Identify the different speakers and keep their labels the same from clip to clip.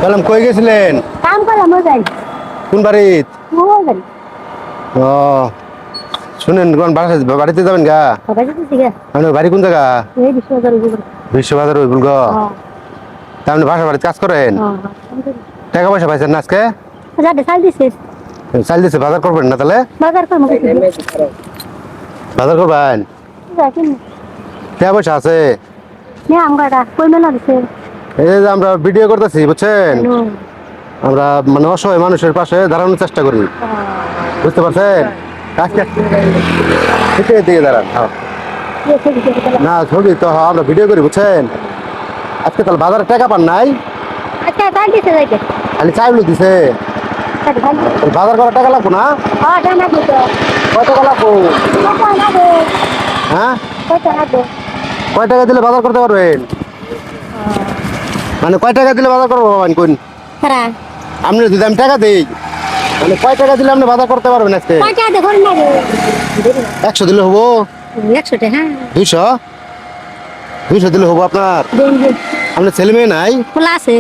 Speaker 1: বললাম কই গেছিলেন?
Speaker 2: কাম করলাম ওই যাই
Speaker 1: কোন বাড়িত?
Speaker 2: ওই যাই
Speaker 1: ও শুনেন কোন বাড়িতে যাবেন গা?
Speaker 2: সবাই যেতেছি গে
Speaker 1: আপনার বাড়ি কোন জায়গা?
Speaker 2: এই বিশ্ববাজার উপর
Speaker 1: বিশ্ববাজার ওই বলগ। তা আপনি বাসা বাড়িতে কাজ করেন? টাকা পয়সা পাইছেন না আজকে?
Speaker 2: যাতে চাল দিছে
Speaker 1: চাল দিছে, বাজার করবেন না তাহলে?
Speaker 2: বাজার করবো
Speaker 1: বাজার করবেন?
Speaker 2: যাই
Speaker 1: টাকা পয়সা আছে?
Speaker 2: নে আমগাটা কই মেলা দিছে
Speaker 1: এই যে আমরা ভিডিও করতেছি বুঝছেন, আমরা মানে অসহায় মানুষের পাশে দাঁড়ানোর চেষ্টা করি, বুঝতে পারছেন? আজকে দিকে দাঁড়ান। না ছবি তো আমরা ভিডিও করি বুঝছেন। আজকে তাহলে বাজারে টাকা পান নাই?
Speaker 2: আচ্ছা চাল দিছে যাইতে
Speaker 1: খালি চাইলো দিছে, বাজার করার টাকা লাগবো না?
Speaker 2: জানা দিছে
Speaker 1: কয় টাকা লাগবো? হ্যাঁ কয় টাকা দিলে বাজার করতে পারবেন? মানে কয় টাকা দিলে বাজার করবো ভাবেন কোন? আপনি যদি আমি টাকা দিই, মানে কয় টাকা দিলে আপনি বাজার করতে পারবেন আজকে? 100 দিলে হবো?
Speaker 2: 100 টাকা
Speaker 1: 200? 200 দিলে হবো আপনার? আপনার ছেলে মেয়ে নাই?
Speaker 2: খোলা আছে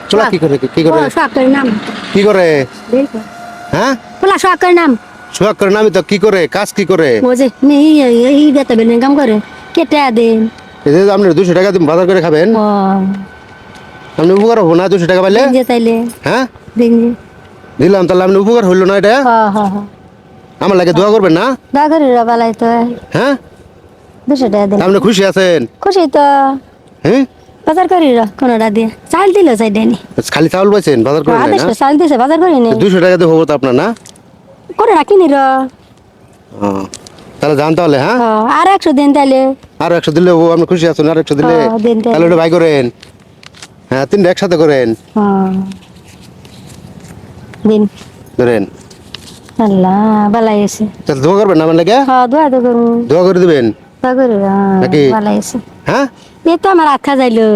Speaker 1: চলা কি করে
Speaker 2: সরকারি নাম
Speaker 1: কি করে? হ্যাঁ
Speaker 2: খোলা সরকারি নাম
Speaker 1: সোহাগ করে নামি তো কি করে, কাজ কি করে?
Speaker 2: বুঝে এই বেতা বেলেন কাম করে কেটে দেন
Speaker 1: এই যে আপনি 200 টাকা দিয়ে বাজার করে খাবেন, আপনি উপকার হবো না 200 টাকা পাইলে?
Speaker 2: যে তাইলে
Speaker 1: হ্যাঁ
Speaker 2: দিন
Speaker 1: দিলাম, তাহলে আপনি উপকার হইলো না এটা? আমার লাগে দোয়া করবেন না?
Speaker 2: দাগরি বালাই তো
Speaker 1: হ্যাঁ
Speaker 2: 200 টাকা দেন
Speaker 1: আপনি খুশি আছেন?
Speaker 2: খুশি তো
Speaker 1: হ্যাঁ
Speaker 2: বাজার করি কোনটা দিয়ে চাল দিল চাই দেনি
Speaker 1: খালি চাউল পাইছেন, বাজার করে নাই না?
Speaker 2: চাল দিছে বাজার করি নি
Speaker 1: 200 টাকা দিয়ে হবো তো আপনার না?
Speaker 2: করে রাখি নি
Speaker 1: ও, তাহলে যান তাহলে। হ্যাঁ
Speaker 2: আর 100 দিন তাইলে
Speaker 1: আর 100 দিলে হবো, আপনি খুশি আছেন? আর 100 দিলে
Speaker 2: দিন
Speaker 1: তাহলে ওটা ভাই করেন। হ্যাঁ তিনটা একসাথে করেন,
Speaker 2: দিন
Speaker 1: ধরেন।
Speaker 2: আল্লাহ বালাই আছে
Speaker 1: তাহলে দোয়া করবেন না আমার লাগে?
Speaker 2: দোয়া তো করুন
Speaker 1: দোয়া করে দিবেন
Speaker 2: দোয়া করি
Speaker 1: নাকি?
Speaker 2: বালাই আছে
Speaker 1: হ্যাঁ
Speaker 2: এই তো আমার আখা যাইলো।